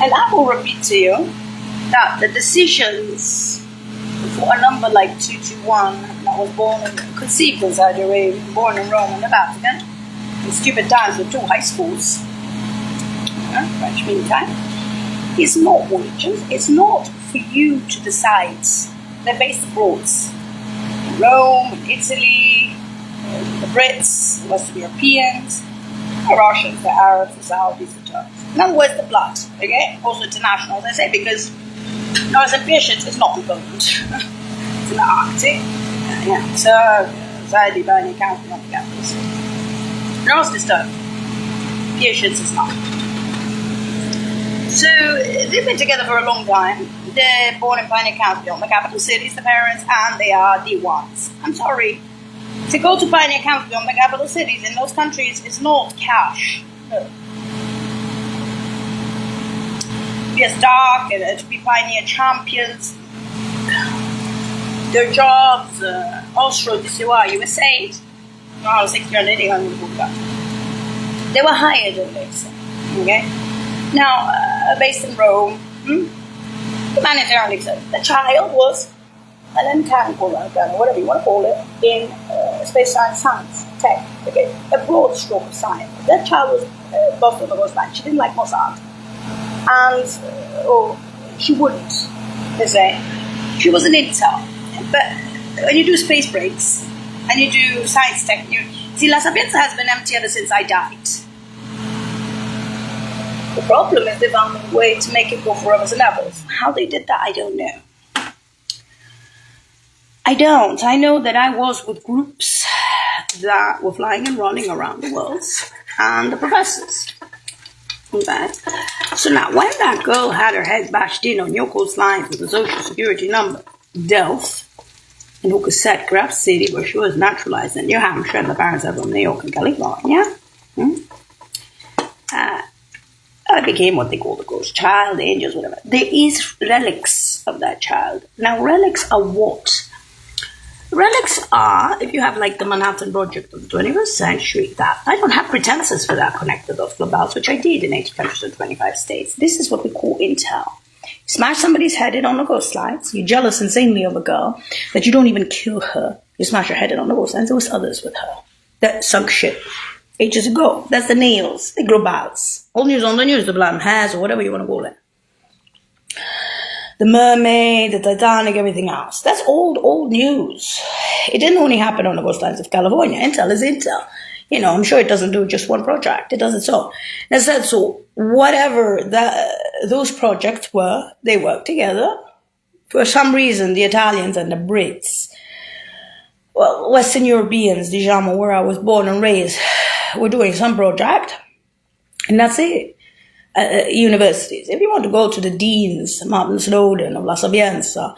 And I will repeat to you that the decisions for a number like 221, I was born and conceived in Saudi Arabia, born in Rome and the Vatican, in stupid times with 2 high schools, French meantime, is not religion. It's not for you to decide. They're based abroad. In Rome, in Italy, the Brits, the Western Europeans, the Russians, the Arabs, the Saudis, the Turks. In other words, the blood, okay? Also international, as I say, because Northern patience is not in Poland. It's in the Arctic. So, Saudi Arabia counting on the capitals. North is Turkey. Patience is not. So, they've been together for a long time. They're born in Pioneer County, on the capital cities, the parents, and they are D1s. I'm sorry. To go to Pioneer County, on the capital cities in those countries is not cash. No. Be a stock and to be pioneer champions. Their jobs, Austro, DCY, USA, 600, 800. They were hired in this. Okay? Now, based in Rome, humanitarily so. The child was an entangled, whatever you want to call it, in space science, tech. Okay? A broad stroke of science. That child was both of those lines. She didn't like Mossad. And she wouldn't, they say. She was an intel. But when you do space breaks and you do science tech, see, La Sapienza has been empty ever since I died. The problem is they found a way to make it go forever and ever. How they did that, I don't know. I know that I was with groups that were flying and running around the world and the professors. Okay. So now, when that girl had her head bashed in on Yoko's lines with the social security number, Delft, in her cassette Graf City, where she was naturalized in New Hampshire, and the parents are from New York and California, it became what they call the ghost child, the angels, whatever. There is relics of that child. Now, relics are what? Relics are, if you have like the Manhattan Project of the 21st century, that I don't have pretenses for that connected off globals, which I did in 80 countries and 25 states. This is what we call intel. You smash somebody's head in on the ghost lines. You're jealous insanely of a girl that you don't even kill her. You smash her head in on the ghost lines. There was others with her that sunk ship ages ago. That's the nails, the globals. Old news on the news, the Blam has, or whatever you want to call it. The Mermaid, the Titanic, everything else. That's old news. It didn't only happen on the coastlines of California. Intel is Intel. You know, I'm sure it doesn't do just one project. It does it so. And so whatever those projects were, they worked together. For some reason, the Italians and the Brits, well, Western Europeans, diciamo, where I was born and raised, were doing some project. And that's it. Universities. If you want to go to the deans, Martin Snowden of La Sapienza,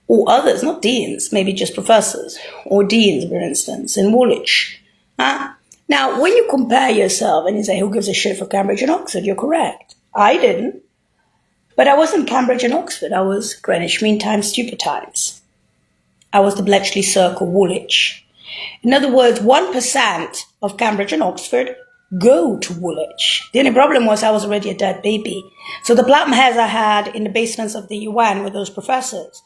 or others, not deans, maybe just professors, or deans, for instance, in Woolwich. Now, when you compare yourself and you say, who gives a shit for Cambridge and Oxford, you're correct. I didn't. But I wasn't Cambridge and Oxford. I was Greenwich Mean Time, Stupid Times. I was the Bletchley Circle, Woolwich. In other words, 1% of Cambridge and Oxford go to Woolwich. The only problem was I was already a dead baby. So the platinum hairs I had in the basements of the UN were those professors.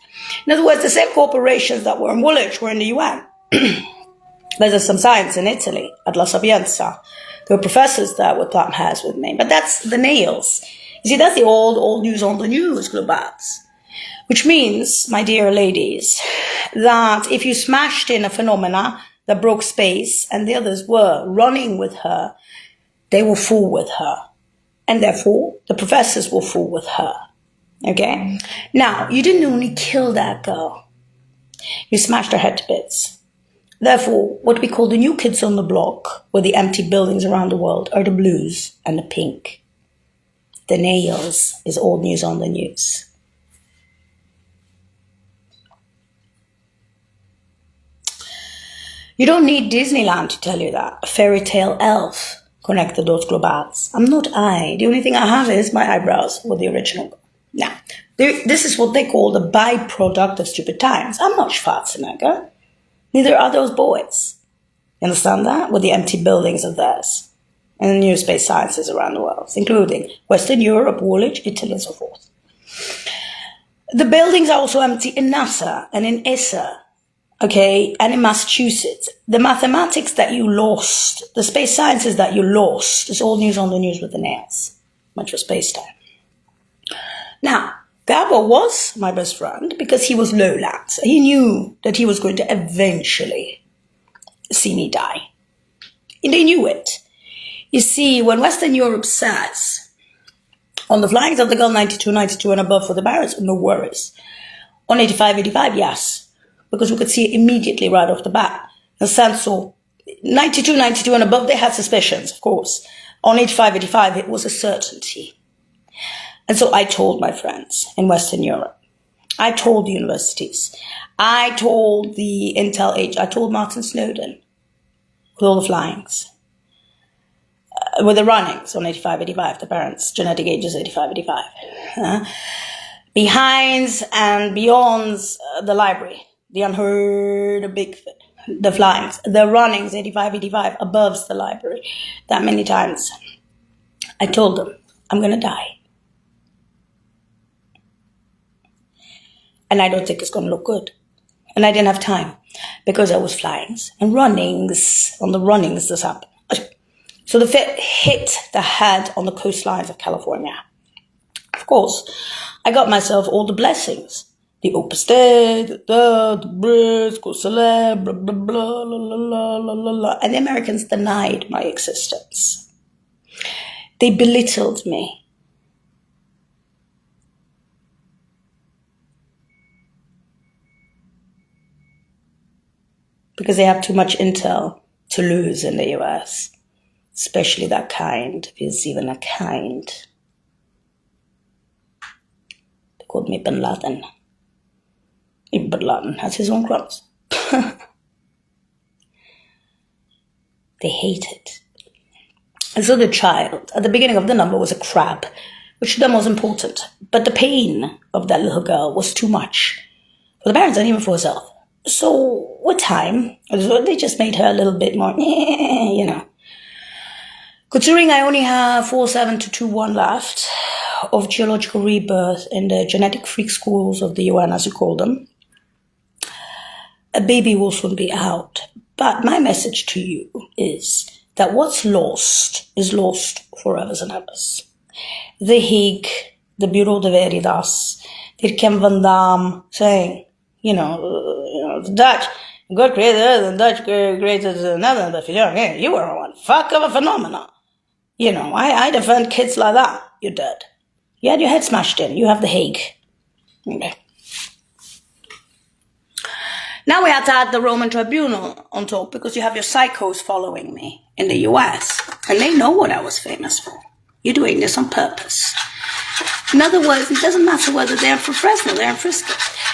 In other words, the same corporations that were in Woolwich were in the UN. There's some science in Italy at La Sapienza. There were professors that were platinum hairs with me. But that's the nails. You see, that's the old news on the news, globals. Which means, my dear ladies, that if you smashed in a phenomena that broke space and the others were running with her, they will fool with her. And therefore, the professors will fool with her. Okay? Now, you didn't only kill that girl. You smashed her head to bits. Therefore, what we call the new kids on the block, with the empty buildings around the world, are the blues and the pink. The nails is old news on the news. You don't need Disneyland to tell you that. A fairy tale elf connected those globals. I'm not I. The only thing I have is my eyebrows with the original. Now, this is what they call the byproduct of stupid times. I'm not Schwarzenegger. Neither are those boys. You understand that? With the empty buildings of theirs. and new space sciences around the world, including Western Europe, Woolwich, Italy, and so forth. The buildings are also empty in NASA and in ESA, okay, and in Massachusetts. The mathematics that you lost, the space sciences that you lost, is all news on the news with the nails. Much for space-time. Now, Gabor was my best friend because he was lowland. He knew that he was going to eventually see me die. And they knew it. You see, when Western Europe says, on the flyings of the Gull 92, 92 and above for the Barretts, no worries. On 85, 85, yes. Because we could see it immediately right off the bat. And Sensor, 92, 92 and above, they had suspicions, of course. On 85, 85, it was a certainty. And so I told my friends in Western Europe. I told the universities. I told the Intel age. I told Martin Snowden with all the flyings. With the runnings on 85, 85, the parents' genetic age is 85, 85. Behinds and beyonds the library, the unheard of Bigfoot, the flyings, the runnings 85, 85, aboves the library, that many times. I told them, I'm going to die. And I don't think it's going to look good. And I didn't have time because I was flyings and runnings. On the runnings, this happened. So the fit hit the head on the coastlines of California. Of course, I got myself all the blessings. The Opus Dei, the Brits, go celeb, blah, blah, blah, la, la, la, la, la. And the Americans denied my existence. They belittled me. Because they have too much intel to lose in the US. Especially that kind, if it's even a kind. They called me Bin Laden. Bin Laden has his own crumbs. They hate it. And so the child, at the beginning of the number, was a crab, which to them was important. But the pain of that little girl was too much for the parents and even for herself. So with time, they just made her a little bit more, you know. Considering I only have 47221 left of geological rebirth in the genetic freak schools of the UN, as you call them, a baby will soon be out. But my message to you is that what's lost is lost forever and ever. The Hague, the Bureau de Veritas, Dirk-Jan van Dam saying, the Dutch, God created the Dutch created the Netherlands. You were one fuck of a phenomenon. I defend kids like that. You're dead. You had your head smashed in. You have the Hague. Okay. Now we had to add the Roman Tribunal on top because you have your psychos following me in the US. And they know what I was famous for. You're doing this on purpose. In other words, it doesn't matter whether they're from Fresno, they're in Frisco.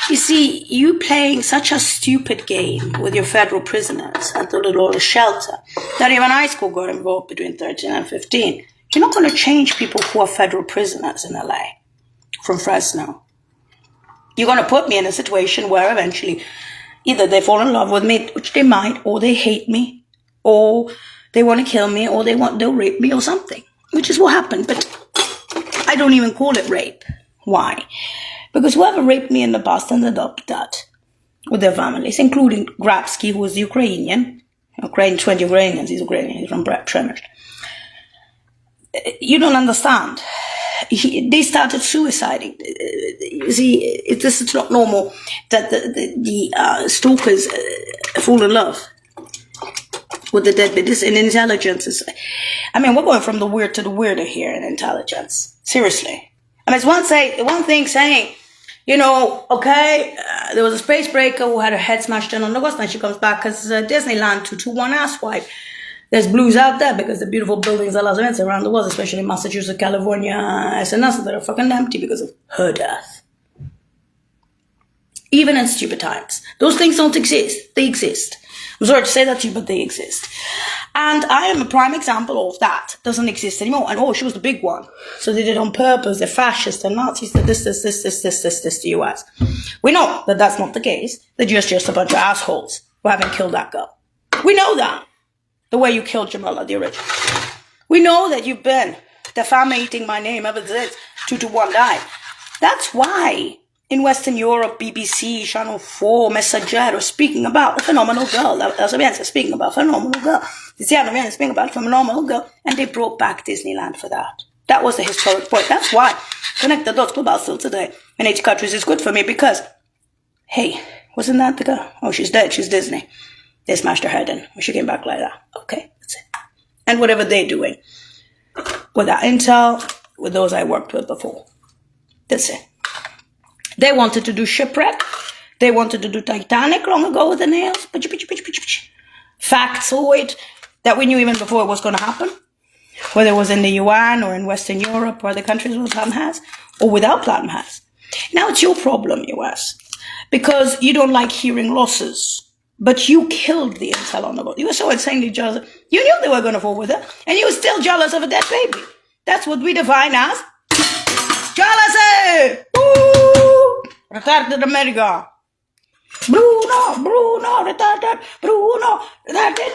You see, you playing such a stupid game with your federal prisoners at the little shelter that even high school got involved between 13 and 15. You're not going to change people who are federal prisoners in LA from Fresno. You're going to put me in a situation where eventually either they fall in love with me, which they might, or they hate me, or they want to kill me, or they'll rape me or something, which is what happened. But I don't even call it rape. Why? Because whoever raped me in the past ended up dead with their families, including Grabsky, who was Ukrainian. 20 Ukrainians, he's Ukrainian, he's from Przemysl. You don't understand. They started suiciding. You see, this is not normal that the stalkers fall in love with the dead. But this in intelligence is, we're going from the weird to the weirder here in intelligence. Seriously. It's one thing saying, there was a space breaker who had her head smashed in on August, and she comes back because Disneyland 221 asswipe. There's blues out there because the beautiful buildings are Las Vegas around the world, especially in Massachusetts, California, SNS, that are fucking empty because of her death. Even in stupid times. Those things don't exist. They exist. I'm sorry to say that to you, but they exist. And I am a prime example of that. Doesn't exist anymore. And she was the big one. So they did it on purpose. They're fascists, they're Nazis, they're this, the US. We know that that's not the case. They're just a bunch of assholes who haven't killed that girl. We know that. The way you killed Jamala, the original. We know that you've been defamating my name ever since 221 died. That's why in Western Europe, BBC, Channel 4, Messaggero speaking about a phenomenal girl. Speaking about a phenomenal girl. Tiziano Viene speaking about a phenomenal girl. And they brought back Disneyland for that. That was the historic point. That's why Connect the Dots Global still today in 80 countries is good for me because, hey, wasn't that the girl? Oh, she's dead. She's Disney. They smashed her head in when she came back like that. Okay, that's it. And whatever they're doing with that intel, with those I worked with before. That's it. They wanted to do Shipwreck. They wanted to do Titanic long ago with the nails. Factoid that we knew even before it was going to happen. Whether it was in the UN or in Western Europe or the countries with Platinum has, or without Platinum has. Now it's your problem, US, because you don't like hearing losses. But you killed the intel on the boat. You were so insanely jealous. You knew they were going to fall with it, and you were still jealous of a dead baby. That's what we define as jealousy! Ooh! Retarded America. Bruno, retarded. Bruno, retarded.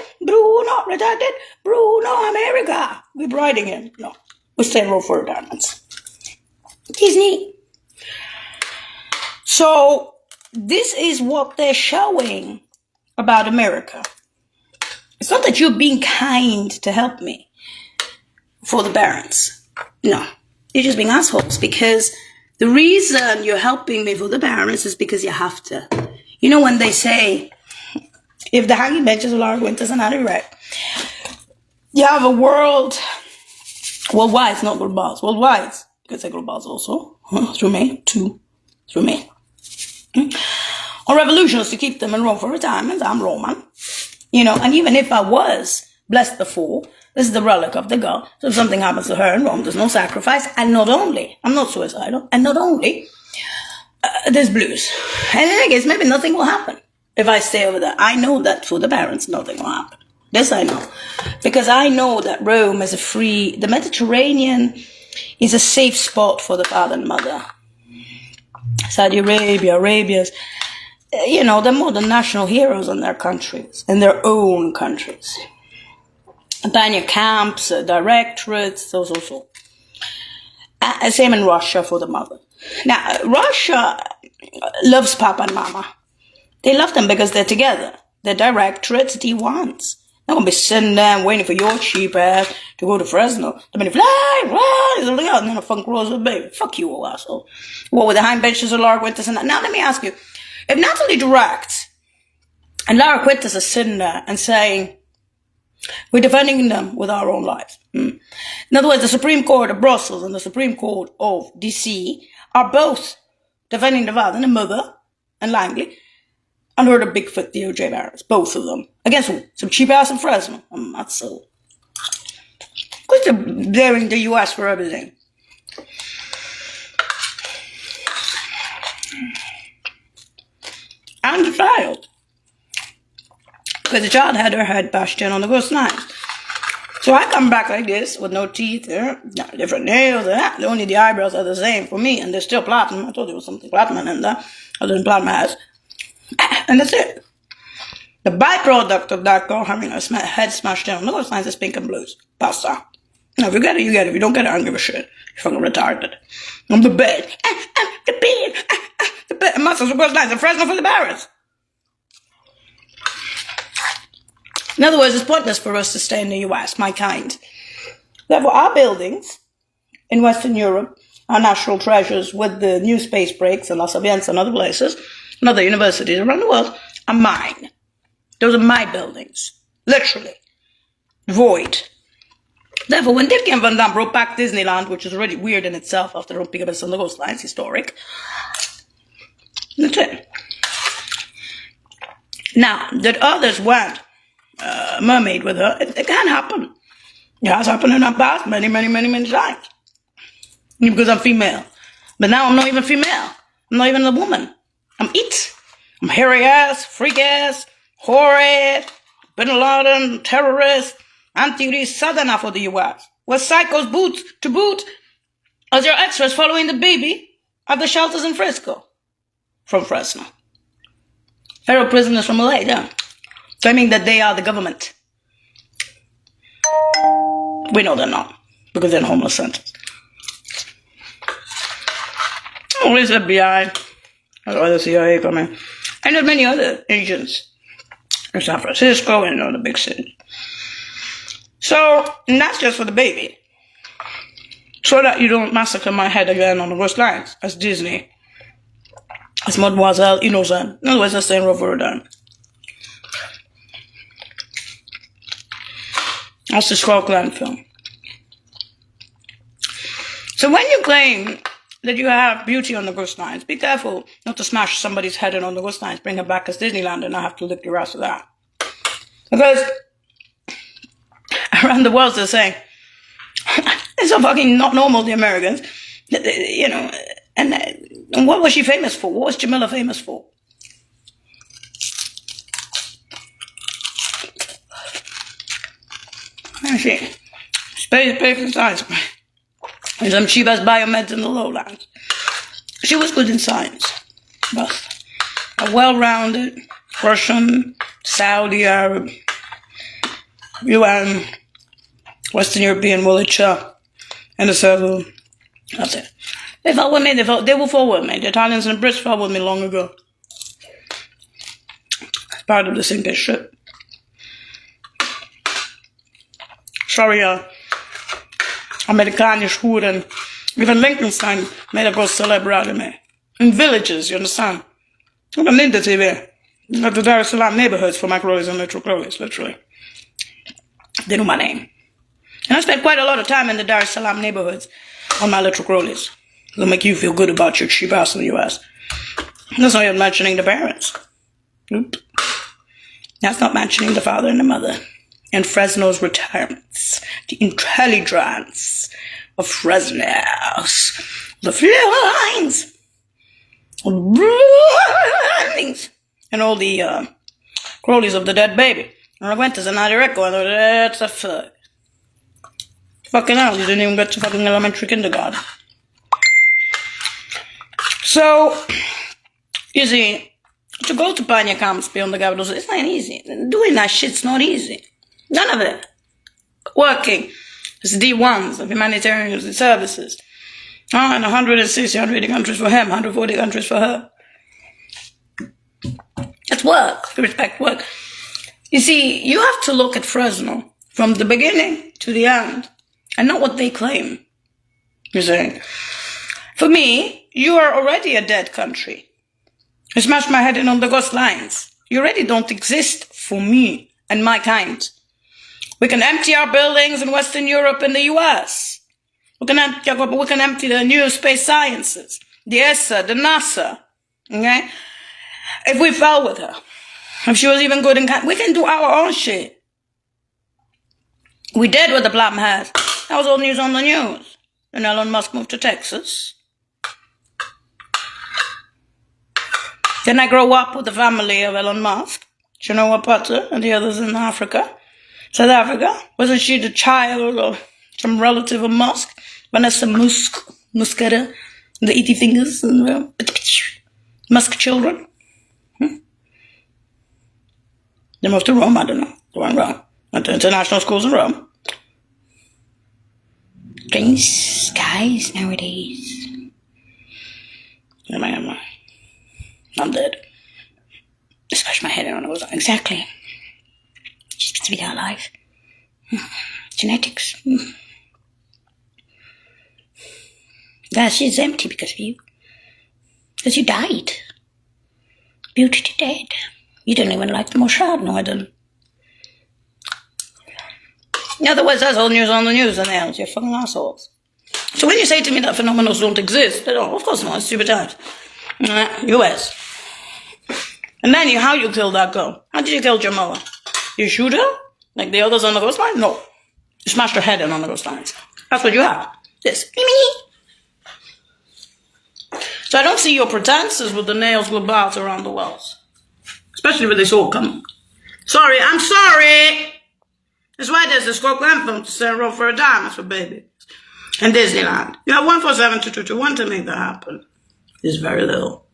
Bruno, America. We're riding him. No, we stay roll for retirements. Disney. So, this is what they're showing about America. It's not that you're being kind to help me for the Barons. No, you're just being assholes because the reason you're helping me for the Barons is because you have to. You know when they say, if the hanging benches of Laura Winters are not right, you have a worldwide, not globals, worldwide. You can say globals also, through me, through me. On revolutions to keep them in Rome for retirement. I'm Roman. You know, and even if I was blessed before, this is the relic of the girl. So if something happens to her in Rome, there's no sacrifice. And not only, I'm not suicidal, and not only, there's blues. And I guess maybe nothing will happen if I stay over there. I know that for the Barons, nothing will happen. This I know. Because I know that Rome is the Mediterranean is a safe spot for the father and mother. Saudi Arabia, Arabia's, you know, they're more than national heroes in their countries, in their own countries. Tanya camps, directorates, so. Same in Russia for the mother. Now, Russia loves Papa and Mama. They love them because they're together. They're directorates, D1s. They're going to be sitting there and waiting for your cheap ass to go to Fresno. They're going to fly, and then a funk rolls with baby. Fuck you, old asshole. What with the hind benches of Laura Quintus and that? Now, let me ask you. If Natalie directs and Laura Quintus is sitting there and saying, we're defending them with our own lives. In other words, the Supreme Court of Brussels and the Supreme Court of DC are both defending the father and the mother and Langley under the Bigfoot DOJ barons. Both of them. Against who? Some cheap ass in Fresno. I'm not so. Because they're blaming the US for everything. And the child. Because the child had her head bashed in on the ghost knife. So I come back like this with no teeth, different nails, only the eyebrows are the same for me, and they're still platinum. I told you there was something platinum in there, other than platinum has. And that's it. The byproduct of that girl having her head smashed in on the ghost knife is pink and blues. Basta. Now, if you get it, you get it. If you don't get it, I don't give a shit. You're fucking retarded. I'm the bed. The bed. The bed. Muscles of ghost knives. The Fresno for the Barons. In other words, it's pointless for us to stay in the US, my kind. Therefore, our buildings in Western Europe, our national treasures with the new space breaks and La Sapienza and other places, and other universities around the world, are mine. Those are my buildings. Literally. Void. Therefore, when Dick and Van Damme brought back Disneyland, which is already weird in itself after romping up on the ghost lines, historic, that's it. Now, that others went mermaid with her, it can happen. It has happened in our past many times. Because I'm female. But now I'm not even female. I'm not even a woman. I'm it. I'm hairy ass, freak ass, whore ass, Bin Laden, terrorist, anti-Greece southerner for the US. With psychos boots to boot as your extras following the baby at the shelters in Frisco. From Fresno. Federal prisoners from LA, yeah. Claiming that they are the government. We know they're not, because they're in homeless centers. Always FBI, or the CIA coming. And there's many other agents in San Francisco and other big cities. So, and that's just for the baby. So that you don't massacre my head again on the worst lines, as Disney, as Mademoiselle Innocent. In other words, that's saying Rover done. That's the Scotland film. So when you claim that you have Beauty on the ghost lines, be careful not to smash somebody's head in on the ghost lines, bring her back as Disneyland, and I have to lick your ass for that. Because around the world they're saying, it's so fucking not normal, the Americans. You know, and what was she famous for? What was Jamila famous for? Let me see. Space and science. And some cheap-ass biomeds in the lowlands. She was good in science. But a well-rounded Russian, Saudi Arab, UN, Western European militia, and the circle. That's it. They fought with me. They will fall with me. The Italians and the Brits fought with me long ago. Part of the sinking ship. Sorry, Amerikanische Huren. Even Liechtenstein made a ghost celeb out of me. In villages, you understand? I'm in the TV. At the Dar es Salaam neighborhoods for Macrolis and Electrocrolis, literally. They know my name. And I spent quite a lot of time in the Dar es Salaam neighborhoods on my Electrocrolis. It'll make you feel good about your cheap ass in the US. That's not even mentioning the parents. Nope. That's not mentioning the father and the mother. And Fresno's retirements. The intelligence of Fresno's. The feelings. And all the Crowleys of the dead baby. And I went to Zanati Reco and I thought, that's a fuck. Fucking hell, you didn't even get to fucking elementary kindergarten. So, you see, to go to Panya camps beyond the capitals, it's not easy. Doing that shit's not easy. None of it. Working as D1s of humanitarian services. And 160, 180 countries for him, 140 countries for her. It's work. We respect work. You see, you have to look at Fresno from the beginning to the end and not what they claim. You see? For me, you are already a dead country. You smashed my head in on the ghost lines. You already don't exist for me and my kind. We can empty our buildings in Western Europe and the US. We can empty the new space sciences, the ESA, the NASA. Okay? If we fell with her, if she was even good in we can do our own shit. We did what the Platinum has. That was all news on the news. And Elon Musk moved to Texas. Then I grow up with the family of Elon Musk. Genoa Potter and the others in Africa. South Africa. Wasn't she the child of some relative of Musk? Vanessa Muscetta, the 80 fingers, and Musk children. They moved to Rome, I don't know. They were in Rome. Went to international schools in Rome. Things, guys, nowadays. I'm dead. Smash my head in on it. Exactly. She's supposed to be alive. Genetics. Yeah, she's empty because of you. Because you died. Beauty to dead. You didn't even like the Mossad, no I didn't. In other words, that's all news on the news and they are. You're fucking assholes. So when you say to me that phenomena don't exist, oh, of course not, it's stupid times. US. And then how you killed that girl? How did you kill Jamila? You shoot her? Like the others on the ghost line? No. You smashed her head in on the ghost lines. That's what you have. This. So I don't see your pretenses with the nails globals around the wells. Especially with this all coming. Sorry, I'm sorry! That's why there's a Scotland film to send roll for a dime, that's for baby. And Disneyland. You have 147-222-1 to make that happen. It's very little.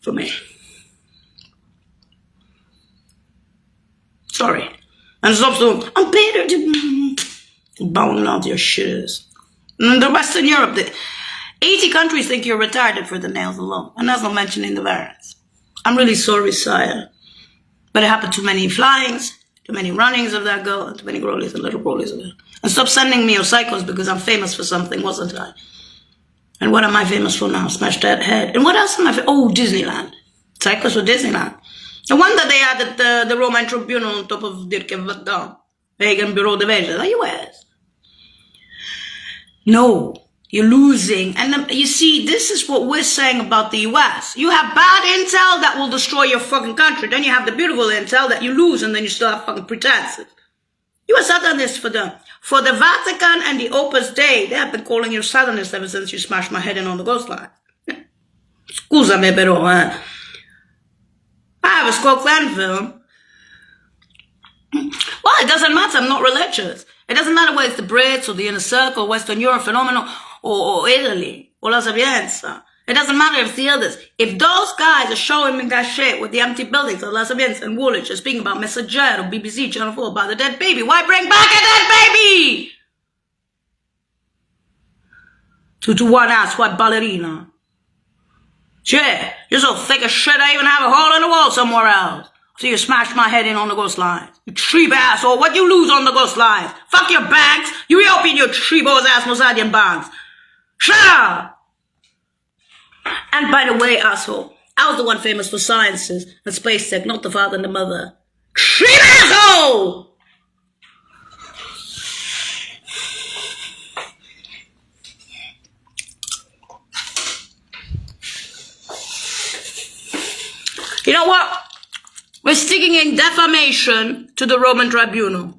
For me. Sorry. And stop doing, I'm better than... Bowing out your shitters. The Western Europe, 80 countries think you're retarded for the nails alone. And that's not mentioning the variants. I'm really sorry, sire. But it happened too many flyings, too many runnings of that girl, and too many growlies and little growlies of her. And stop sending me your cycles because I'm famous for something, wasn't I? And what am I famous for now? Smash that head. And what else am I famous for? Oh, Disneyland. Cycles for Disneyland. The one that they added the Roman Tribunal on top of Dirk and Vadam. Hagen Bureau de Veja. The US. No. You're losing. And you see, this is what we're saying about the US. You have bad intel that will destroy your fucking country. Then you have the beautiful intel that you lose and then you still have fucking pretenses. You are Satanist for the Vatican and the Opus Dei. They have been calling you Satanist ever since you smashed my head in on the ghost line. Scusami però, I have a Skull Clan film. Well, it doesn't matter. I'm not religious. It doesn't matter whether it's the Brits or the Inner Circle, Western Europe phenomenon, or Italy, or La Sapienza. It doesn't matter if it's the others. If those guys are showing me that shit with the empty buildings of La Sapienza and Woolwich are speaking about Messaggero, BBC, Channel 4, about the dead baby, why bring back a dead baby? 2-1 ass, white ballerina. Shit, you're so thick as shit I even have a hole in the wall somewhere else. So you smashed my head in on the ghost line. You cheap asshole, what you lose on the ghost line? Fuck your banks, you reopen your cheapos ass Mossadian banks. Shut up! And by the way, asshole, I was the one famous for sciences and space tech, not the father and the mother. Cheap asshole! You know what? We're sticking in defamation to the Roman tribunal.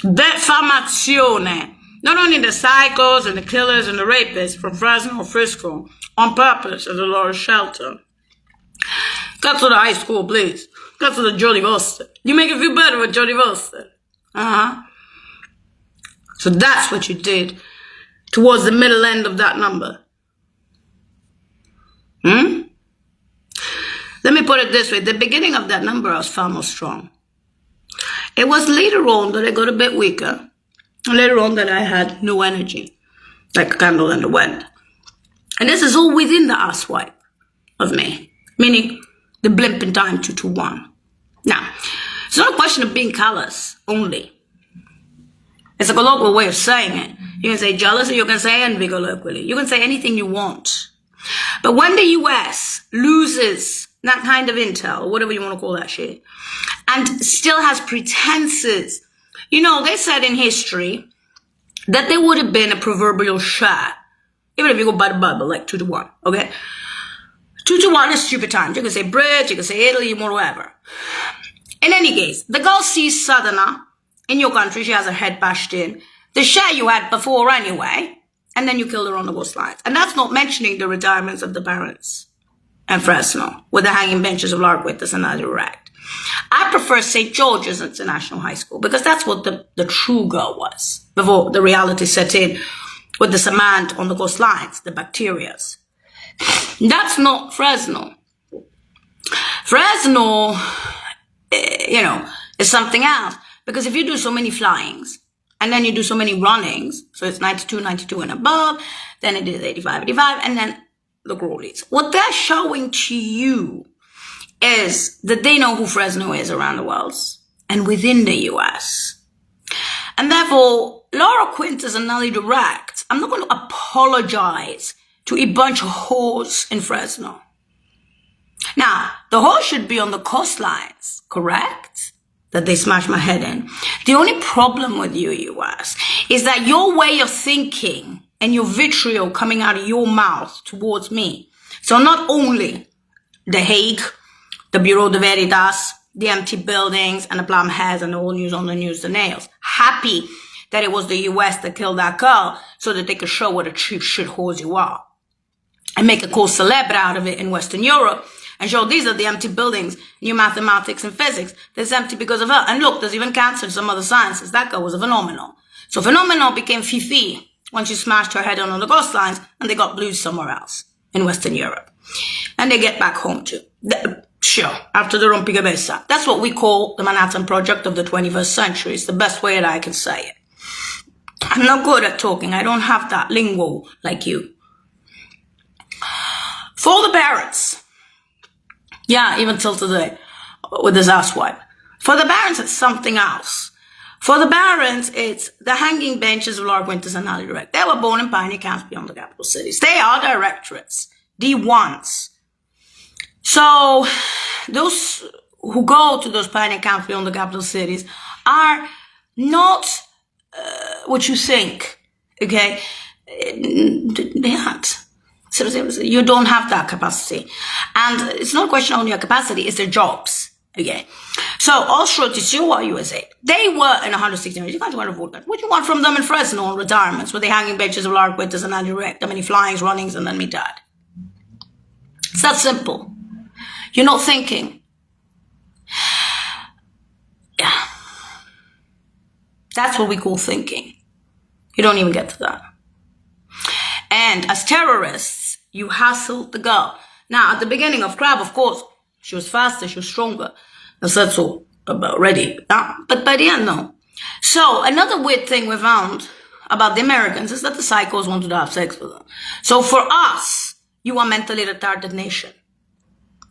Defamazione. Not only the psychos and the killers and the rapists from Fresno or Frisco, on purpose as a law shelter. Cut to the high school, please. Cut to the Jodie Foster. You make it feel better with Jodie Foster. So that's what you did towards the middle end of that number. Let me put it this way. The beginning of that number, I was far more strong. It was later on that I got a bit weaker. Later on that I had no energy, like a candle in the wind. And this is all within the ass wipe of me, meaning the blimp in time 2-1. Now, it's not a question of being callous only. It's a colloquial way of saying it. You can say jealous or you can say envy colloquially. You can say anything you want. But when the US loses that kind of intel, or whatever you want to call that shit, and still has pretenses, you know, they said in history that there would have been a proverbial shot, even if you go by the Bible, like 2-1, okay? 2-1 is stupid times. You can say Brit, you can say Italy, whatever. In any case, the girl sees Southerner in your country, she has her head bashed in, the share you had before anyway, and then you killed her on the ghost lines. And that's not mentioning the retirements of the parents and Fresno, with the hanging benches of Larkwittas and Adirect. I prefer St. George's International High School because that's what the true girl was before the reality set in with the cement on the ghost lines, the bacterias. That's not Fresno. Fresno, you know, is something else. Because if you do so many flyings and then you do so many runnings, so it's 92, 92 and above, then it is 85, 85, and then the Crawleys. What they're showing to you is that they know who Fresno is around the world and within the US. And therefore, Laura Quintas and Nelly Direct, I'm not going to apologize to a bunch of whores in Fresno. Now, the whore should be on the coastlines, correct? That they smashed my head in. The only problem with you, US, is that your way of thinking and your vitriol coming out of your mouth towards me. So not only The Hague, the Bureau de Veritas, the empty buildings, and the plum hairs and the whole news on the news, the nails. Happy that it was the US that killed that girl so that they could show what a cheap shit whores you are. And make a cool celeb out of it in Western Europe. And show these are the empty buildings, new mathematics and physics. That's empty because of her. And look, there's even cancer and some other sciences. That girl was a phenomenal. So phenomenal became Fifi when she smashed her head on the coastlines and they got blues somewhere else in Western Europe. And they get back home too. Sure, after the rompicabezza. That's what we call the Manhattan Project of the 21st century. It's the best way that I can say it. I'm not good at talking. I don't have that lingo like you. For the parents, yeah, even till today, with this asswipe. For the parents, it's something else. For the parents, it's the hanging benches of Lark Winters and Ali Direct. They were born in pioneer camps beyond the capital cities. They are directorates, D1s. So those who go to those pioneer camps beyond the capital cities are not what you think, okay? They aren't. You don't have that capacity. And it's not a question on your capacity, it's their jobs. Okay. So, Austro Tissua USA, they were in 160 years. You can't want to vote that. What do you want from them in Fresno on retirements with the hanging benches of Lark Winters and Andy Direct? I mean, flyings, runnings, and then me dad. It's that simple. You're not thinking. Yeah. That's what we call thinking. You don't even get to that. And as terrorists, you hassled the girl. Now, at the beginning of Crab, of course, she was faster, she was stronger. That's all already. But by the end, no. So, another weird thing we found about the Americans is that the psychos wanted to have sex with them. So, for us, you are mentally retarded nation.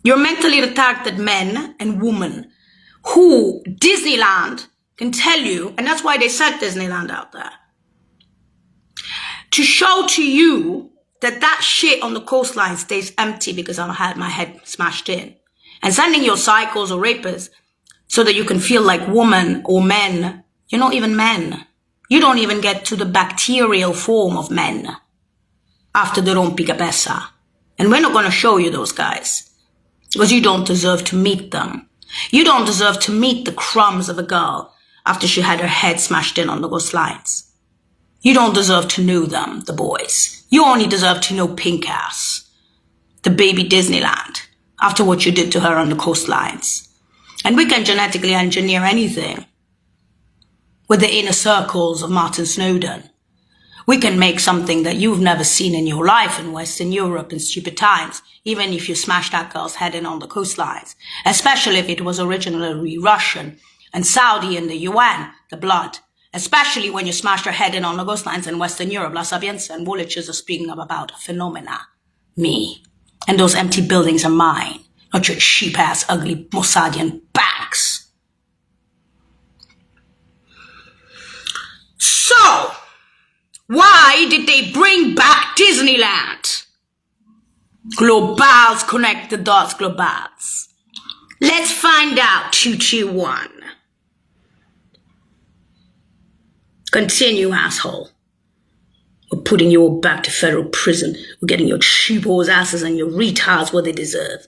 You're mentally retarded men and women who Disneyland can tell you, and that's why they set Disneyland out there, to show to you that shit on the coastline stays empty because I had my head smashed in. And sending your psychos or rapists so that you can feel like woman or men. You're not even men. You don't even get to the bacterial form of men after the rompicabeza. And we're not going to show you those guys because you don't deserve to meet them. You don't deserve to meet the crumbs of a girl after she had her head smashed in on the coastlines. You don't deserve to know them, the boys. You only deserve to know Pink Ass, the baby Disneyland, after what you did to her on the coastlines. And we can genetically engineer anything with the inner circles of Martin Snowden. We can make something that you've never seen in your life in Western Europe in stupid times, even if you smash that girl's head in on the coastlines, especially if it was originally Russian and Saudi and the UN, the blood. Especially when you smashed her head in on the coastlines in Western Europe. La Sapienza and Woolwich are speaking about phenomena. Me. And those empty buildings are mine. Not your cheap-ass, ugly Mossadian banks. So, why did they bring back Disneyland? Globals, connect the dots, globals. Let's find out, 221. Continue, asshole. We're putting you all back to federal prison. We're getting your cheapos asses and your retards what they deserve.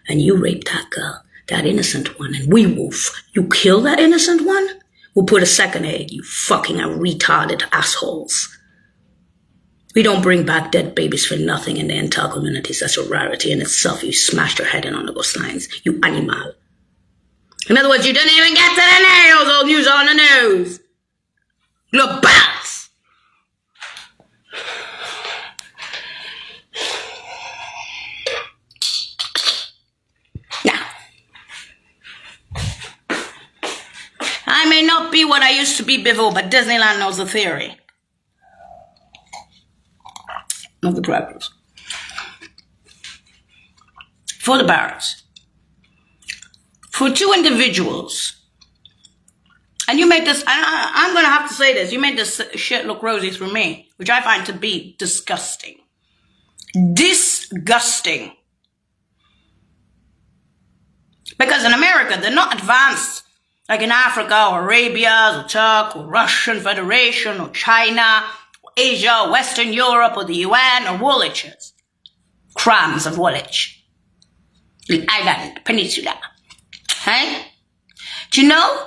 And you raped that girl, that innocent one, and we wolf. You kill that innocent one? We'll put a second egg, you fucking retarded assholes. We don't bring back dead babies for nothing in the entire communities. That's a rarity in itself. You smashed her head in on the coastlines, you animal. In other words, you didn't even get to the nails, old news on the news. Globals! Now, I may not be what I used to be before, but Disneyland knows the theory of the practice. For the barracks. For two individuals. And you made this, I'm going to have to say this, you made this shit look rosy through me, which I find to be disgusting. Disgusting. Because in America, they're not advanced like in Africa or Arabia or Turk or Russian Federation or China or Asia or Western Europe or the UN or Woolwiches. Crams of Woolwich. The island, peninsula. Hey? Do you know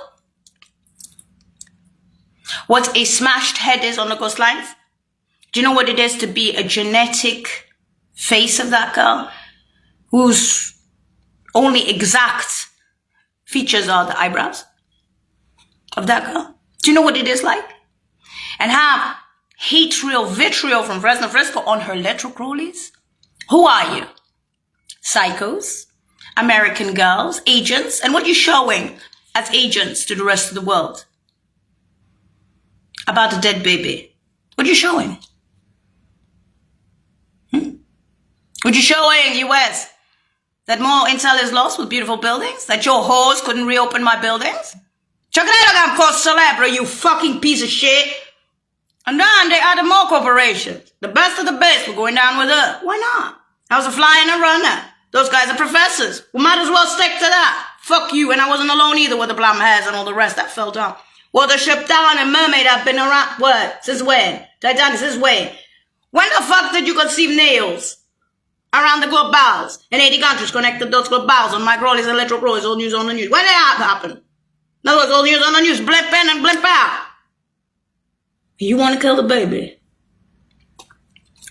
what a smashed head is on the coastlines? Do you know what it is to be a genetic face of that girl whose only exact features are the eyebrows of that girl? Do you know what it is like? And have vitriol from Fresno Frisco on her lateral crawlies? Who are you? Psychos? American girls? Agents? And what are you showing as agents to the rest of the world? about a dead baby. What are you showing? What you showing, US? That more intel is lost with beautiful buildings? That your whores couldn't reopen my buildings? Check it out, I'm called Celebra, you fucking piece of shit. And then they added more corporations. The best of the best were going down with her. Why not? I was a fly and a runner. Those guys are professors. We might as well stick to that. Fuck you, and I wasn't alone either with the blonde hairs and all the rest that fell down. Well, the ship down and Mermaid have been around, what? Since when? Titanic, since when? When the fuck did you conceive nails? Around the globe bows. In 80 countries connected those globe bows on microwaves and electrocroys, all news on the news. When did that happen? In other words, all news on the news, blimp in and blimp out. You want to kill the baby?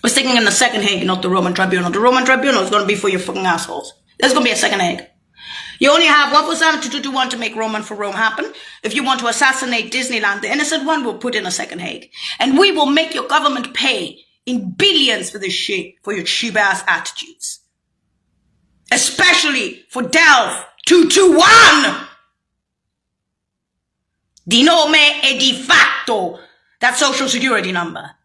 We're sticking in the second Hague, not the Roman Tribunal. The Roman Tribunal is going to be for your fucking assholes. There's going to be a second Hague. You only have 1% to 1 to make Roman for Rome happen. If you want to assassinate Disneyland, the innocent one will put in a second Hague. And we will make your government pay in billions for this shit, for your cheap-ass attitudes. Especially for Delve 221. Di nome e di fatto. That social security number.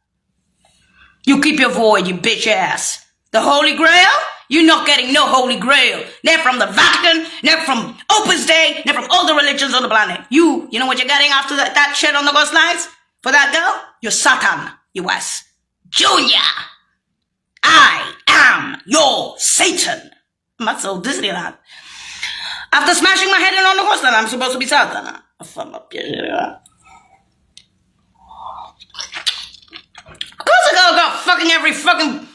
You keep your void, you bitch ass. The Holy Grail? You're not getting no Holy Grail. They're from the Vatican, they're from Opus Dei, they're from all the religions on the planet. You know what you're getting after that shit on the ghost lines? For that girl? You're Satan, US. Junior! I am your Satan. That's so Disneyland. After smashing my head in on the ghost line, I'm supposed to be Satan. Of course I got fucking every fucking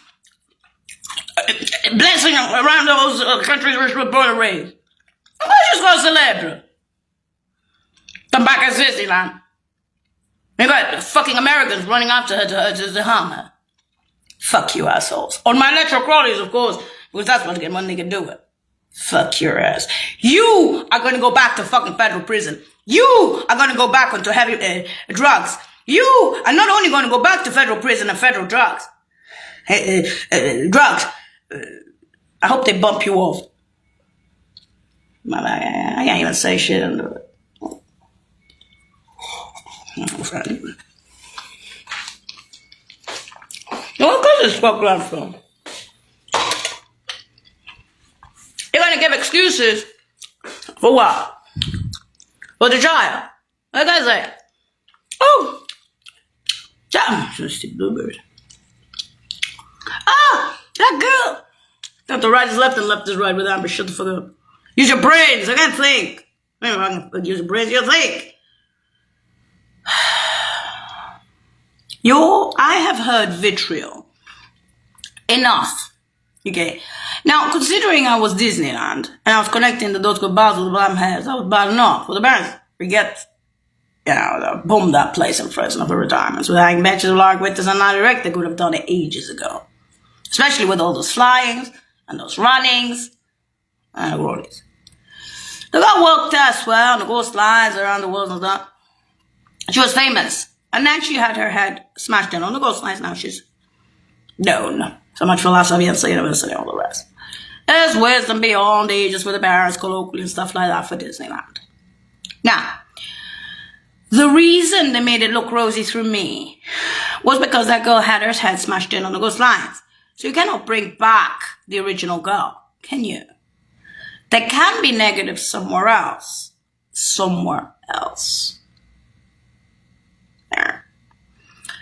blessing around those countries where she was born and raised. Why just go Celebra? Come back as Disneyland. You got fucking Americans running after her to harm her. Fuck you assholes. On my electro crawlies, of course, because that's what they can do it. Fuck your ass. You are going to go back to fucking federal prison. You are going to go back onto heavy drugs. You are not only going to go back to federal prison and federal drugs. Drugs. I hope they bump you off. I can't even say shit under it. What does this fuck run from? You're gonna give excuses for what? For the child. Like I say, oh, child, just a bluebird. Ah, that girl. Got the right is left and left is right with Amber. Shut the fuck up. Use your brains. I can't think. Maybe I can use your brains. You think. I have heard vitriol. Enough. Okay. Now, considering I was Disneyland, and I was connecting the dots with bars with the bottom heads, that was bad enough. For the parents, forget, boom that place in Fresno for retirements. With having benches of large witters and not direct, they could have done it ages ago. Especially with all those flyings, and those runnings, and the rollies. They got worked as well, and the ghost lines around the world and stuff. She was famous. And then she had her head smashed in on the ghost lines. Now she's known. So much philosophy and university and all the rest. There's wisdom beyond ages for the parents, colloquially and stuff like that for Disneyland. Now, the reason they made it look rosy through me was because that girl had her head smashed in on the ghost lines. So you cannot bring back the original girl, can you? There can be negative somewhere else. Somewhere else. There.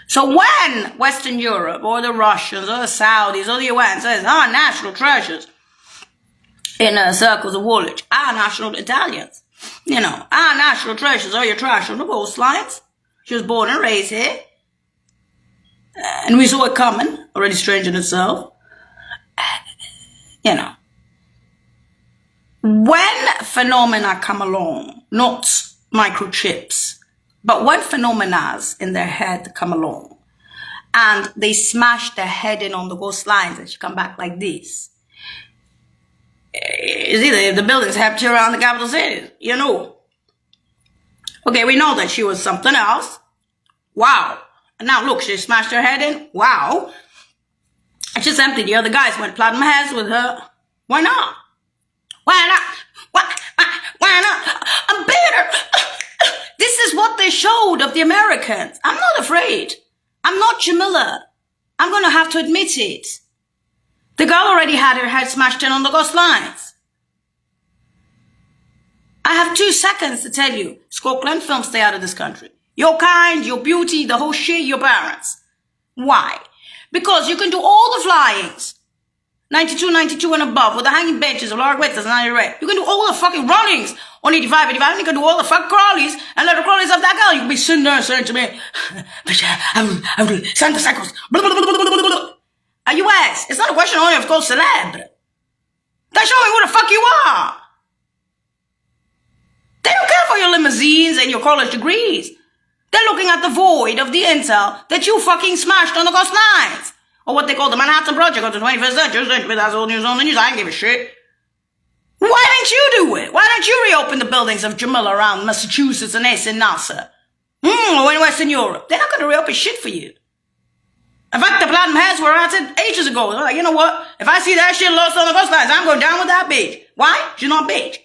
So when Western Europe or the Russians or the Saudis or the UN says our national treasures in circles of Woolwich, our national Italians, our national treasures are your trash on the coastlines. She was born and raised here. And we saw it coming, already strange in itself. When phenomena come along, not microchips, but when phenomena in their head come along and they smash their head in on the ghost lines and she come back like this, it's either the buildings empty around the capital city, Okay, we know that she was something else. Wow. And now look, she smashed her head in. Wow. And she's empty. The other guys went platinum heads with her. Why not? Why not? Why not? I'm bitter. This is what they showed of the Americans. I'm not afraid. I'm not Jamila. I'm going to have to admit it. The girl already had her head smashed in on the ghost lines. I have 2 seconds to tell you, Scotland film, stay out of this country. Your kind, your beauty, the whole shit, your parents. Why? Because you can do all the flyings. 92, 92 and above, with the hanging benches of Lord Witters and Annie Ray. You can do all the fucking runnings on 85, 85, and you can do all the fuck crawlies and let the crawlies of that girl. You can be sitting there saying to me, Santa Cycles, blah, blah, blah, blah, blah, blah. Are you ass? It's not a question only of course celeb. They're showing who the fuck you are. They don't care for your limousines and your college degrees. They're looking at the void of the intel that you fucking smashed on the ghost lines. Or what they call the Manhattan Project of the 21st century. That's all news on the news. I don't give a shit. Why didn't you do it? Why don't you reopen the buildings of Jamila around Massachusetts and Ace and Nassau? Or in Western Europe? They're not going to reopen shit for you. In fact, the Platinum Heads were at it ages ago. They're like, you know what? If I see that shit lost on the ghost lines, I'm going down with that bitch. Why? She's not a bitch.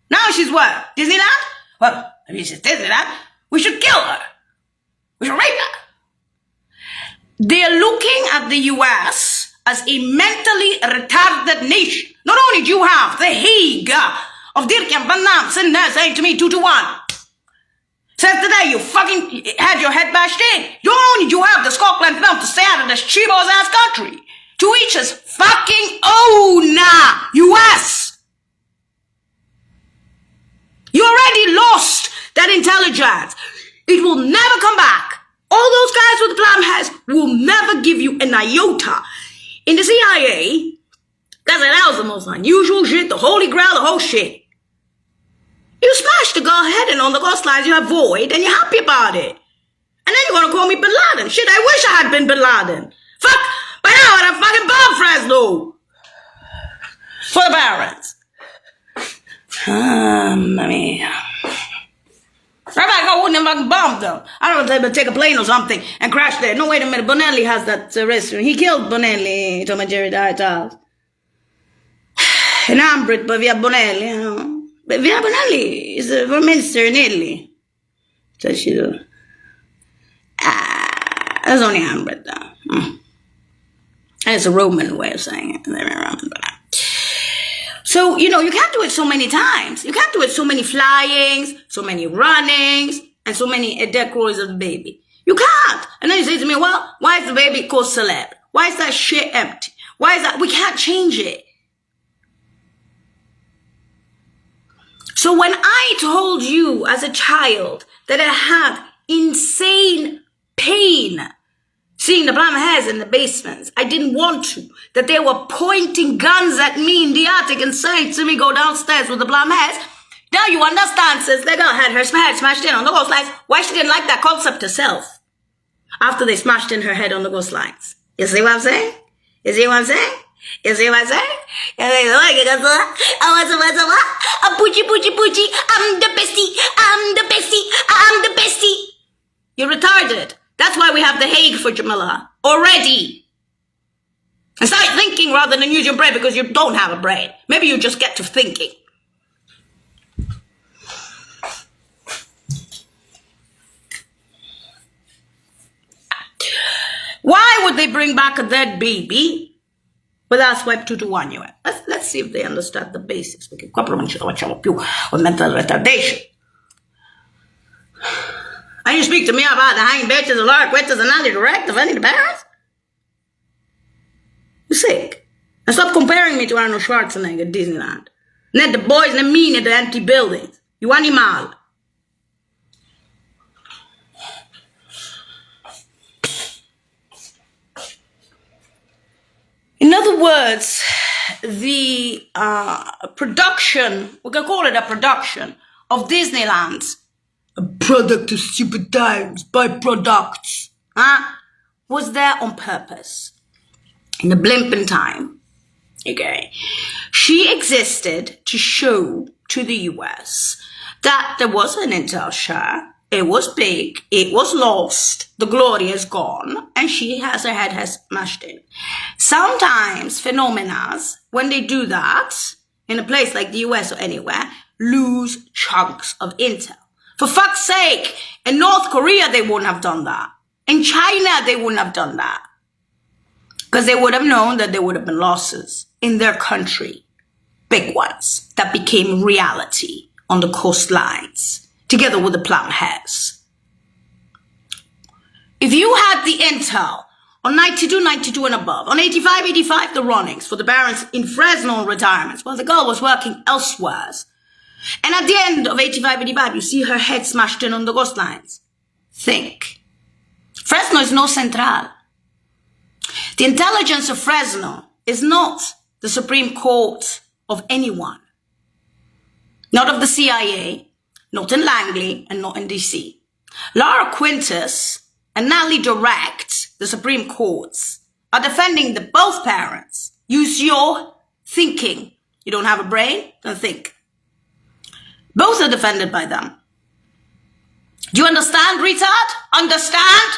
Now she's what? Disneyland? Well, if she's Disneyland, we should kill her. We should rape her. They're looking at the US as a mentally retarded nation. Not only do you have the Hague of Dirk and Van Damme sitting there saying to me 2-1. Says today you fucking had your head bashed in. Not only do you have the Scotland film to stay out of this cheapos ass country. To each his fucking own US. You already lost that intelligence. It will never come back. All those guys with the Platinum Heads will never give you an iota. In the CIA, that was the most unusual shit, the holy grail, the whole shit. You smash the girl head in on the ghost lines, you have void, and you're happy about it. And then you're gonna call me Bin Laden. Shit, I wish I had been Bin Laden. Fuck, by now I'd have fucking bombed Fresno. For the parents. I mean... I wouldn't have fucking bombed them. I don't know if they would take a plane or something and crash there. No, wait a minute. Bonelli has that restaurant. He killed Bonelli. Tom and Jerry died out. In Ambrit, but via Bonelli, you know. But via Bonelli is for Minster in Italy. So she do. That's only Ambrit, though. That's a Roman way of saying it. So, you know, you can't do it so many times. You can't do it so many flyings, so many runnings, and so many dead crawlies of the baby. You can't. And then you say to me, well, why is the baby called celeb? Why is that shit empty? Why is that? We can't change it. So when I told you as a child that I had insane pain seeing the Platinum Heads in the basements, I didn't want to. That they were pointing guns at me in the attic and saying to me, go downstairs with the Platinum Heads. Now you understand, since the girl had her head smashed in on the ghost lines, why she didn't like that concept herself after they smashed in her head on the ghost lines. You see what I'm saying? You see what I'm saying? You see what I'm saying? I'm the bestie. I'm the bestie. I'm the bestie. You're retarded. That's why we have the Hague for Jamila. Already. And start thinking rather than use your brain, because you don't have a brain. Maybe you just get to thinking. Why would they bring back a dead baby without swipe 2-1 UN? Let's see if they understand the basics. Perché qua però non ce la facciamo più with mental retardation. And you speak to me about the hanging benches, the large winters, and anti-direct defending the parents? You're sick. And stop comparing me to Arnold Schwarzenegger at Disneyland. Net the boys and the mean at the empty buildings. You animal. In other words, the production, we can call it a production, of Disneyland's a product of stupid times, byproducts, was there on purpose. In the blimping time, okay, she existed to show to the US that there was an intel share, it was big, it was lost, the glory is gone, and she has her head has smashed in. Sometimes phenomena, when they do that, in a place like the US or anywhere, lose chunks of intel. For fuck's sake, in North Korea, they wouldn't have done that. In China, they wouldn't have done that. Because they would have known that there would have been losses in their country. Big ones that became reality on the coastlines, together with the plum hairs. If you had the intel on 92 and above, on 85, the runnings for the barons in Fresno in retirements, well, the girl was working elsewhere. And at the end of 85, you see her head smashed in on the coastlines. Think. Fresno is no central. The intelligence of Fresno is not the Supreme Court of anyone. Not of the CIA, not in Langley, and not in DC. Laura Quintus and Natalie Direct, the Supreme Courts, are defending the both parents. Use your thinking. You don't have a brain? Don't think. Both are defended by them. Do you understand, retard? Understand?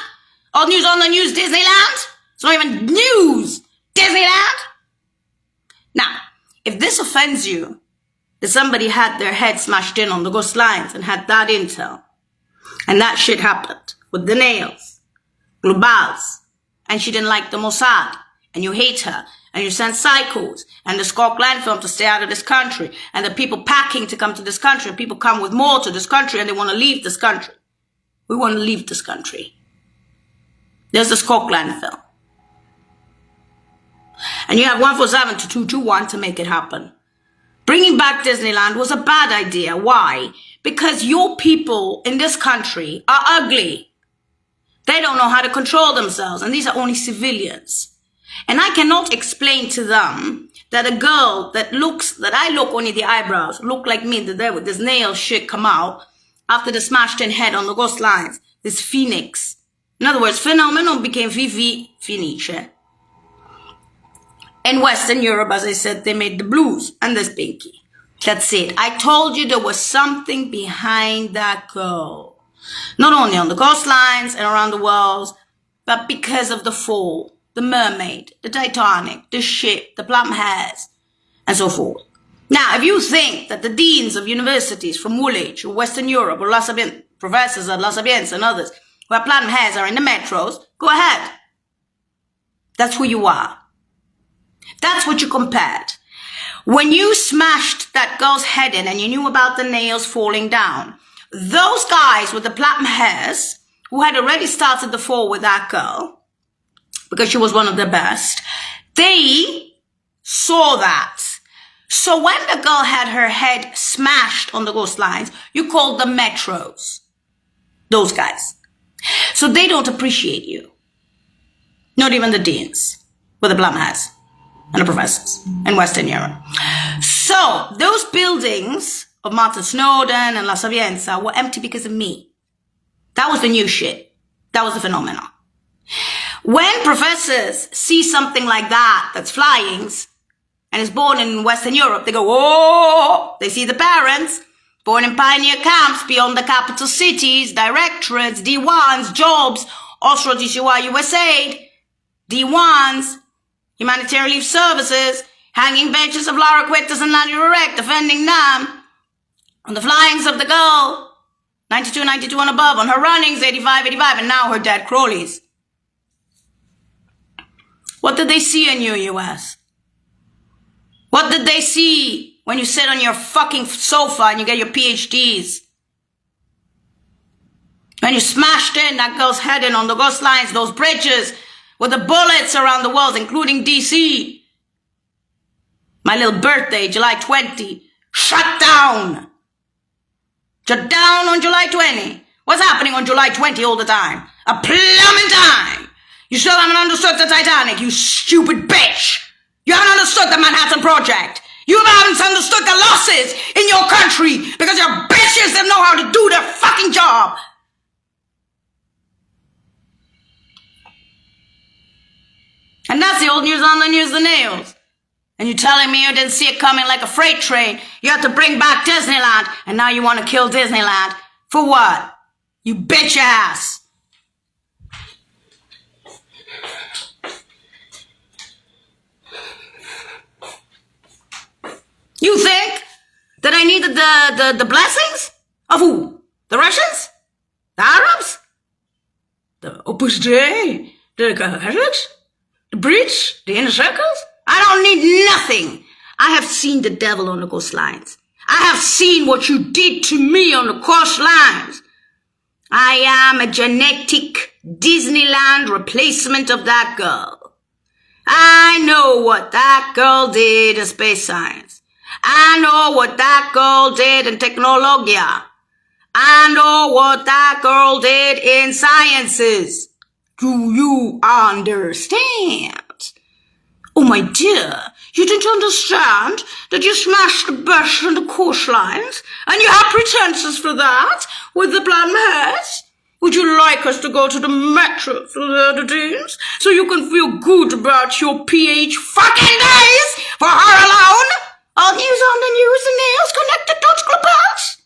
All news on the news, Disneyland? It's not even news, Disneyland. Now, if this offends you, that somebody had their head smashed in on the ghost lines and had that intel, and that shit happened with the nails, Globals, and she didn't like the Mossad, and you hate her, and you send psychos, and the Scott Glenn film to stay out of this country, and the people packing to come to this country, and people come with more to this country, and they want to leave this country. We want to leave this country. There's the Scott Glenn film. And you have 147 to 221 to make it happen. Bringing back Disneyland was a bad idea. Why? Because your people in this country are ugly. They don't know how to control themselves, and these are only civilians. And I cannot explain to them that a girl that I look only the eyebrows, look like me, that there with this nail shit come out after the smashed in head on the ghost lines, this phoenix. In other words, phenomenon became Vivi Finice. In Western Europe, as I said, they made the blues and this pinky. That's it. I told you there was something behind that girl. Not only on the coastlines and around the world, but because of the fall, the mermaid, the Titanic, the ship, the plum hairs, and so forth. Now, if you think that the deans of universities from Woolwich or Western Europe or La Sapienza, professors at La Sapienza and others, where plum hairs are in the metros, go ahead. That's who you are. That's what you compared. When you smashed that girl's head in and you knew about the nails falling down, those guys with the platinum hairs who had already started the fall with that girl, because she was one of the best, they saw that. So when the girl had her head smashed on the ghost lines, you called them metros. Those guys. So they don't appreciate you. Not even the deans with the plum hairs. And the professors in Western Europe. So those buildings of Martin Snowden and La Sapienza were empty because of me. That was the new shit. That was the phenomenon. When professors see something like that, that's flyings, and is born in Western Europe, they go, oh, they see the parents, born in pioneer camps beyond the capital cities, directorates, D1s, jobs, Austro DCY USA, D1s, humanitarian leave services, hanging benches of Laura Quintus and Natalie Direct, defending them, on the flyings of the girl, 92 and above, on her runnings, 85, and now her dead Crowleys. What did they see in you, US? What did they see when you sit on your fucking sofa and you get your PhDs? When you smashed in that girl's head in on the ghost lines, those bridges, with the bullets around the world, including DC. My little birthday, July 20, shut down. Shut down on July 20. What's happening on July 20 all the time? A plumbing time. You still haven't understood the Titanic, you stupid bitch. You haven't understood the Manhattan Project. You haven't understood the losses in your country because your bitches didn't know how to do their fucking job. And that's the old news on the news, the nails. And you're telling me you didn't see it coming like a freight train. You had to bring back Disneyland, and now you want to kill Disneyland. For what? You bitch ass. You think that I needed the blessings? Of who? The Russians? The Arabs? The Opus Dei? The Catholics? The Brits? The inner circles? I don't need nothing. I have seen the devil on the coastlines. I have seen what you did to me on the coastlines. I am a genetic Disneyland replacement of that girl. I know what that girl did in space science. I know what that girl did in technologia. I know what that girl did in sciences. Do you understand? Oh, my dear, you didn't understand that you smashed the bus on the coastlines, and you have pretenses for that with the blonde hairs? Would you like us to go to the metro for the other days so you can feel good about your PH fucking days for her alone? All news on the news and nails connected to clubhouse.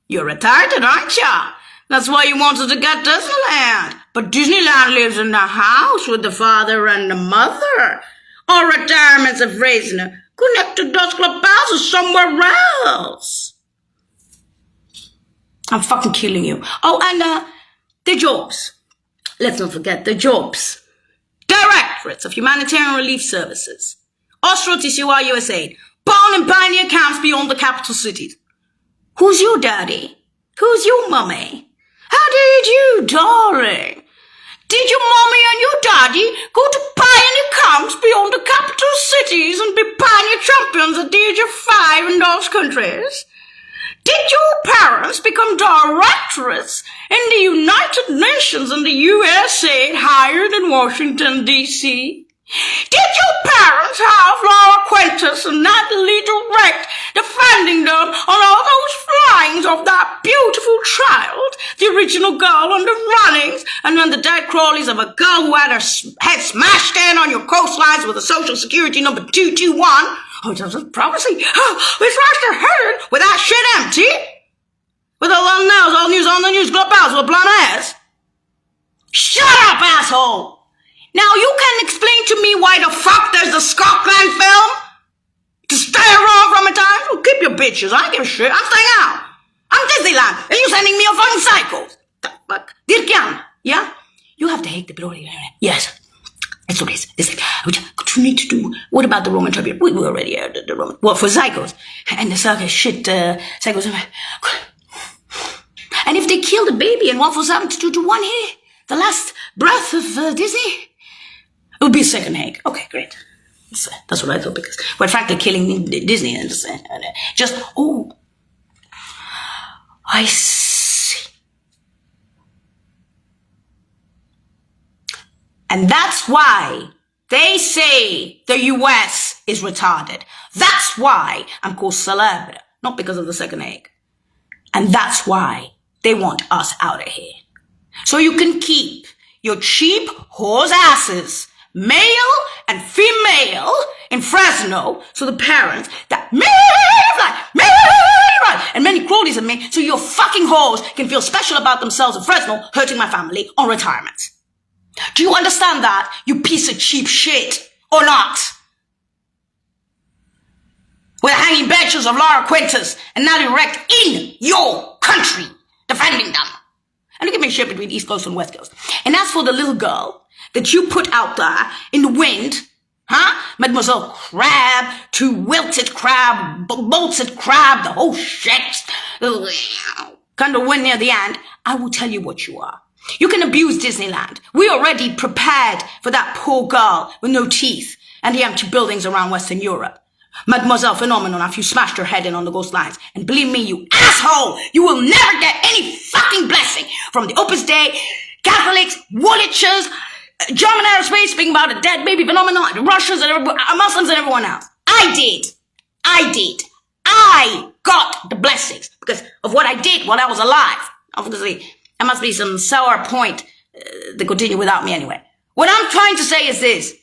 You're retarded, aren't you? That's why you wanted to get Disneyland. But Disneyland lives in the house with the father and the mother. All retirements of raising her connected to clubhouses somewhere else. I'm fucking killing you. Oh, and the jobs. Let's not forget the jobs. Directorates of Humanitarian Relief Services. Austro TCY USA. Born and pioneer camps beyond the capital cities. Who's your daddy? Who's your mummy? How did you, darling? Did your mommy and your daddy go to pioneer camps beyond the capital cities and be pioneer champions at the age of 5 in those countries? Did your parents become directorates in the United Nations and the USA hired in Washington, D.C.? Did your parents have Laura Quintus and Natalie Direct defending them on all those flyings of that beautiful child, the original girl on the runnings, and then the dead crawlies of a girl who had her head smashed in on your coastlines with a social security number 221? Oh, that's a prophecy. Oh, we smashed her head with that shit empty? With her long nails, all news on the news, clubhouse with blonde hairs? Shut up, asshole! Now you can explain to me why the fuck there's the Scotland film? To stay around from a time? Well, keep your bitches. I don't give a shit. I'm staying out. I'm Disneyland. And you sending me a fucking psycho. The fuck? Dirkian. Yeah? You have to hate the bloody internet. Yes. It's okay. It's like, what you need to do. What about the Roman tribute? We already heard the Roman. Well, for psychos. And the circus shit, psychos. And if they kill the baby and 147-221 here, the last breath of Disney, it would be a second Hague. Okay, great. That's what I thought, because quite frankly, killing Disney and just, oh, I see. And that's why they say the US is retarded. That's why I'm called celebre, not because of the second Hague. And that's why they want us out of here. So you can keep your cheap whores asses, male and female, in Fresno, so the parents that and many cruelties of me, so your fucking whores can feel special about themselves in Fresno, hurting my family on retirement. Do you understand that, you piece of cheap shit, or not? With hanging benches of Laura Quintus and Natalie Direct in your country, defending them. And look at me shit between East Coast and West Coast. And as for the little girl that you put out there in the wind, Mademoiselle Crab, too wilted crab, bolted crab, the whole shit, kind of win near the end, I will tell you what you are. You can abuse Disneyland. We already prepared for that poor girl with no teeth and the empty buildings around Western Europe. Mademoiselle Phenomenon, after you smashed her head in on the ghost lines. And believe me, you asshole, you will never get any fucking blessing from the Opus Dei, Catholics, Woolwichers, German aerospace, speaking about the dead baby phenomenon, the Russians and Muslims and everyone else. I did. I got the blessings because of what I did while I was alive. Obviously, there must be some sour point that continue without me anyway. What I'm trying to say is this.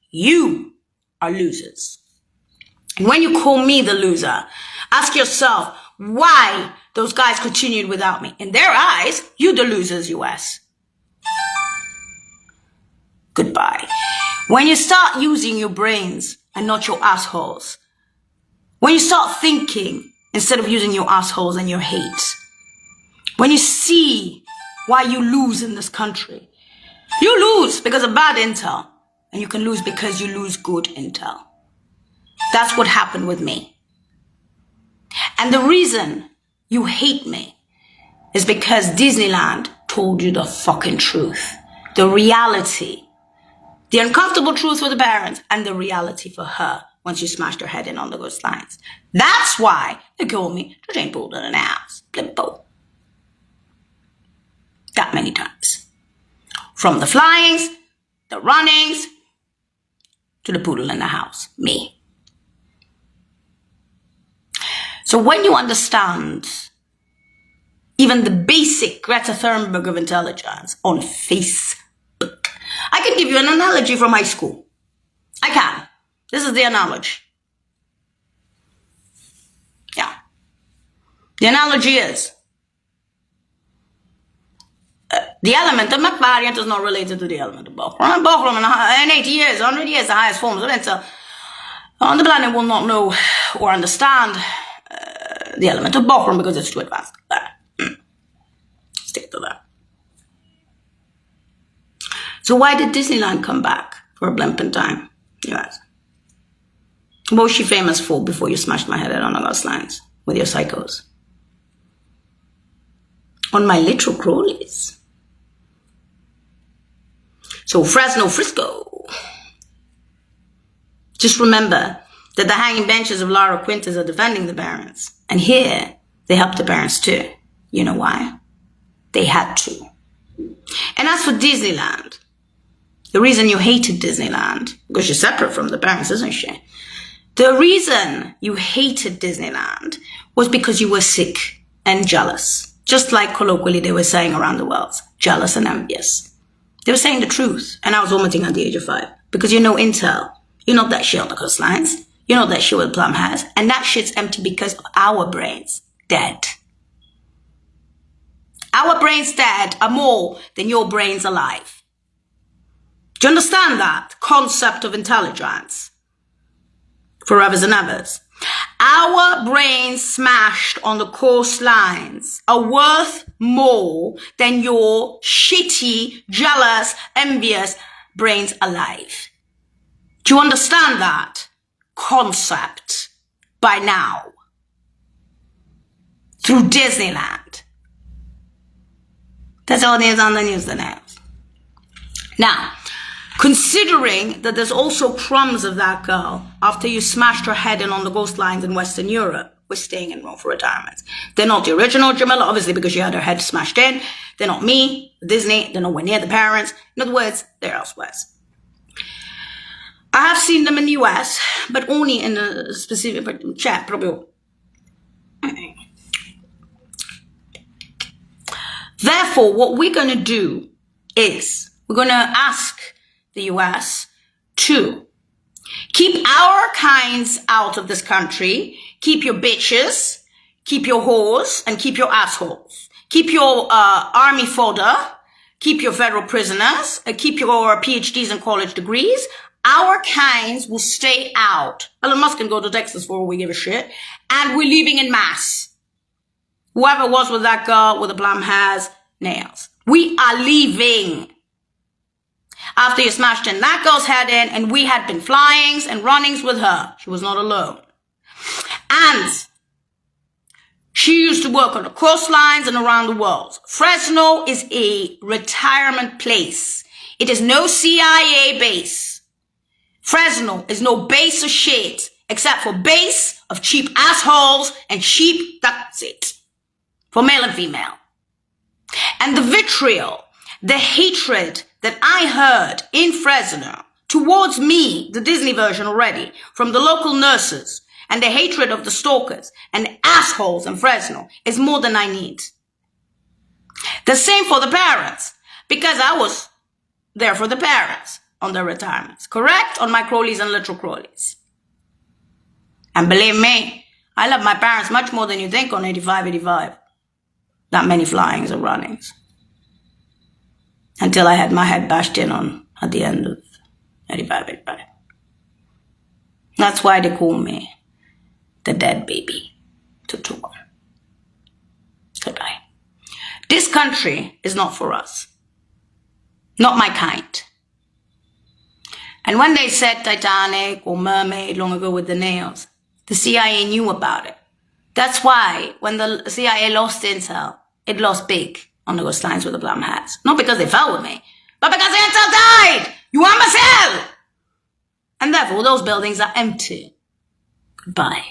You are losers. And when you call me the loser, ask yourself why those guys continued without me. In their eyes, you the losers, US. Goodbye. When you start using your brains and not your assholes, when you start thinking instead of using your assholes and your hate, When you see why you lose in this country, you lose because of bad intel, and you can lose because you lose good intel. That's what happened with me. And the reason you hate me is because Disneyland told you the fucking truth. The reality. The uncomfortable truth for the parents and the reality for her once you smashed her head in on the ghost lines. That's why they call me the Jane Poodle in the house. Blimpo. That many times. From the flyings, the runnings, to the poodle in the house. Me. So when you understand even the basic Greta Thunberg of intelligence on Facebook, I can give you an analogy from high school. I can. This is the analogy. Yeah. The analogy is the element of McVariant is not related to the element of Bochum. Bochum in 80 years, 100 years, the highest forms of intel on the planet will not know or understand the element of Bochum because it's too advanced. Stick to that. So why did Disneyland come back for a blimp in time? You ask. What was she famous for before you smashed my head on the ghost lines with your psychos? On my literal crawlies. So Fresno, Frisco. Just remember that the hanging benches of Lara Quintas are defending the parents. And here, they help the parents too. You know why? They had to. And as for Disneyland, the reason you hated Disneyland, because she's separate from the parents, isn't she? The reason you hated Disneyland was because you were sick and jealous. Just like colloquially they were saying around the world, jealous and envious. They were saying the truth, and I was vomiting at the age of 5. Because you know intel. You know that shit on the coastlines. You know that shit with Plum has. And that shit's empty because of our brains dead. Our brains dead are more than your brains alive. Do you understand that concept of intelligence? Forevers and evers. Our brains smashed on the coastlines are worth more than your shitty, jealous, envious brains alive. Do you understand that concept by now? Through Disneyland. That's all there's on the news now. Now, considering that there's also crumbs of that girl after you smashed her head in on the ghost lines in Western Europe, we're staying in Rome for retirement. They're not the original Jamila, obviously, because she had her head smashed in. They're not me, Disney. They're nowhere near the parents. In other words, they're elsewhere. I have seen them in the US, but only in a specific chat, probably. Therefore, what we're going to do is we're going to ask the US to keep our kinds out of this country, keep your bitches, keep your whores, and keep your assholes. Keep your army fodder, keep your federal prisoners, keep your PhDs and college degrees. Our kinds will stay out. Elon Musk can go to Texas for all we give a shit. And we're leaving in mass. Whoever was with that girl with the plum has nails. We are leaving. After you smashed in that girl's head in, and we had been flyings and runnings with her. She was not alone. And she used to work on the coastlines and around the world. Fresno is a retirement place. It is no CIA base. Fresno is no base of shit, except for base of cheap assholes and cheap, that's it. For male and female. And the vitriol, the hatred that I heard in Fresno towards me, the Disney version already, from the local nurses, and the hatred of the stalkers and assholes in Fresno is more than I need. The same for the parents, because I was there for the parents on their retirements, correct? On my crawlies and literal crawlies. And believe me, I love my parents much more than you think on 85. That many flyings and runnings. Until I had my head bashed in on at the end of 85. That's why they call me the dead baby to tour. Goodbye. This country is not for us. Not my kind. And when they said Titanic or Mermaid long ago with the nails, the CIA knew about it. That's why when the CIA lost intel, it lost big on the coastlines with the plum hats. Not because they fell with me, but because the intel died. You understand? And therefore, those buildings are empty. Goodbye.